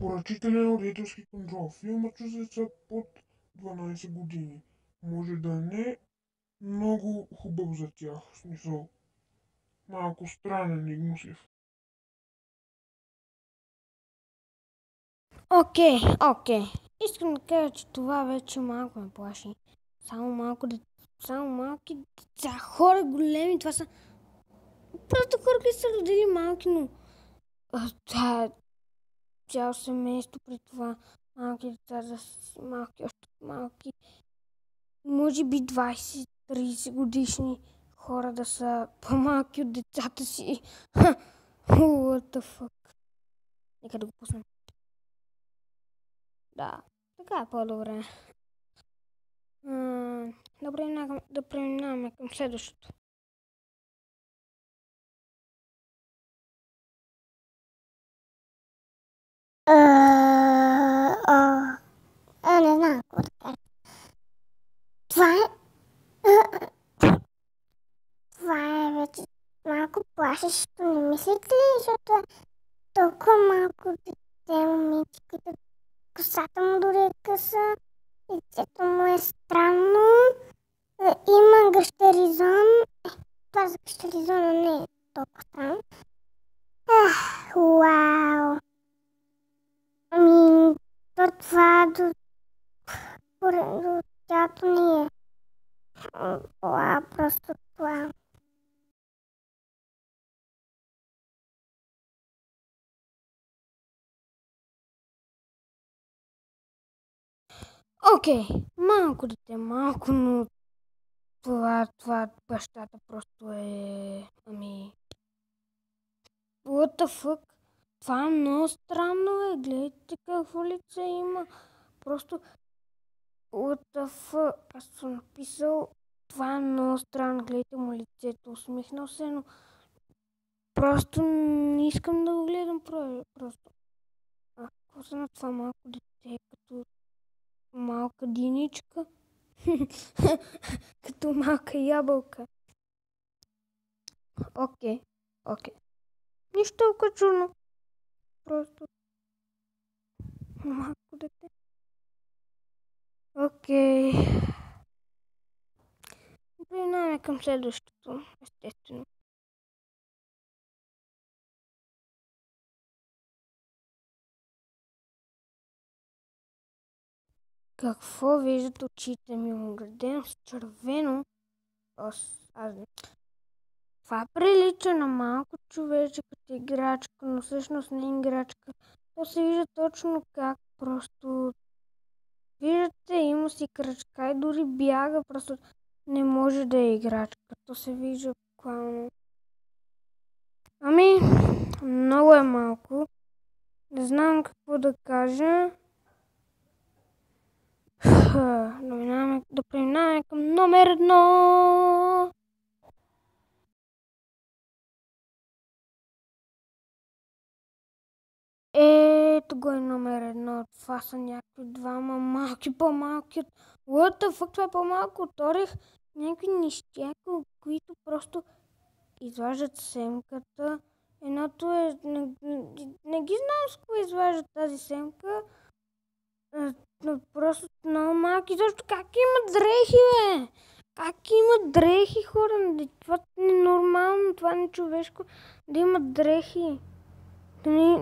Препоръчителен родителски контрол. Филмът за деца под 12 години. Може да не е много хубав за тях. В смисъл, малко странен и гнуслив. Окей. Искам да кажа, че това вече малко ме плаши. Само малки деца, хора големи, това са просто хора, които са родили малки, но това е цяло семейство при това. Малки деца, още малки. Може би 20-30 годишни хора да са по-малки от децата си. What the fuck. Нека да го пуснем. Да, така е по-добре. Да преминаваме към следващото. Не знам какво да кажа. Това е вече малко плашещо, не мислите ли, защото е толкова малко дете, момиче, като косата му дори е къса, лицето му е странно, има гъщеризон. Това за гъщеризона не е толкова странно. Вау! Това до тялото ни е. Вау, просто вау. Окей, малко дете, но това бащата просто е... What the fuck? Това е много странно, гледайте какво лице има. Просто... What the fuck? Аз съм написал... Това е много странно, гледайте му лицето, усмихнал се, но... Просто не искам да го гледам просто. Какво са на това малко дете, като малка диничка? Като малка ябълка. Окей. Нищо толкова чудно. Просто малко дете. Окей. Преминаваме към следващото, естествено. Какво виждат очите ми? Оградено с червено. Това прилича на малко човече като играчка, но всъщност не е играчка. То се вижда точно как просто... Виждате, има си крачка и дори бяга, просто не може да е играчка. То се вижда буквално. Много е малко. Не знам какво да кажа. Да преминаваме към номер 1. Ето го е номер 1. Това са някакви двама малки, по-малки от... What the fuck, това е по-малко от орех. Някакви неща, които просто изваждат семката. Едното е... Не ги знам с кого изваждат тази семка. Но просто много малки. Защо как имат дрехи, бе? Как имат дрехи, хора? Това не е нормално, това не е човешко да имат дрехи.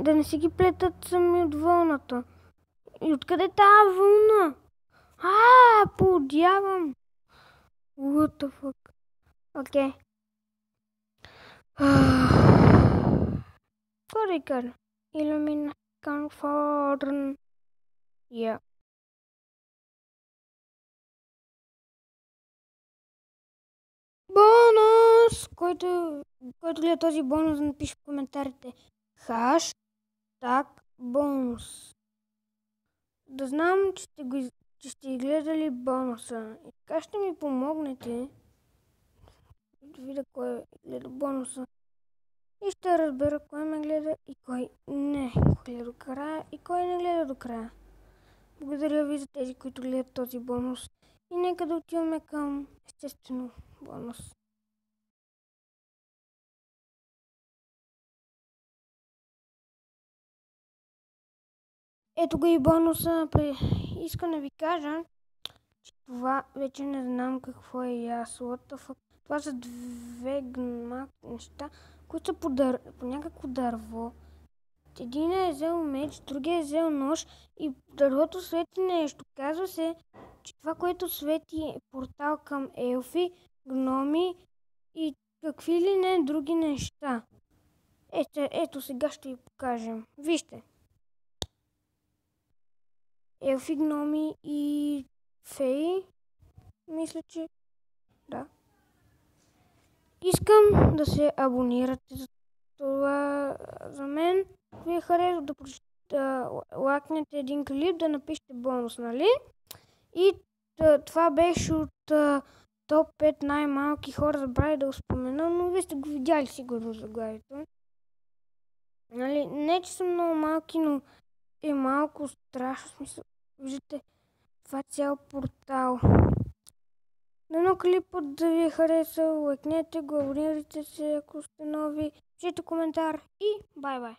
Да не си ги плетат сами от вълната. И откъде тази вълна? Поудявам. What the fuck? Окей. Какво да кажа? Illumina Comfort. Я. Бонус! Който гледа този бонус, да напише в коментарите. Хаштаг бонус. Да знам, че сте гледали бонуса. И така ще ми помогнете да видя кой гледа бонуса. И ще разбера кой ме гледа и кой не гледа до края и кой не гледа до края. Благодаря ви за тези, които гледат този бонус. И нека да отиваме към естествено бонус. Ето го и бонуса. Искам да ви кажа, че това вече не знам какво е яс. What the fuck? Това са две малки неща, които са по някакво дърво. Един е взел меч, другия е взел нож и дървото свети нещо. Казва се, че това, което свети е портал към елфи, гноми и какви ли не други неща. Ето сега ще ви покажем. Вижте. Елфи, гноми и феи. Мисля, че да. Искам да се абонирате за това за мен. Ако ви е харесало да лайкнете един клип, да напишете бонус, нали? И това беше от топ 5 най-малки хора, забравя да го спомена, но вие сте го видяли сигурно заглавието. Нали? Не, че са много малки, но е малко страшно. Смисъл. Виждате, това е цял портал. Дано клипът да ви е харесал, лайкнете го, абонирайте се, ако сте нови, пишете коментар и бай-бай!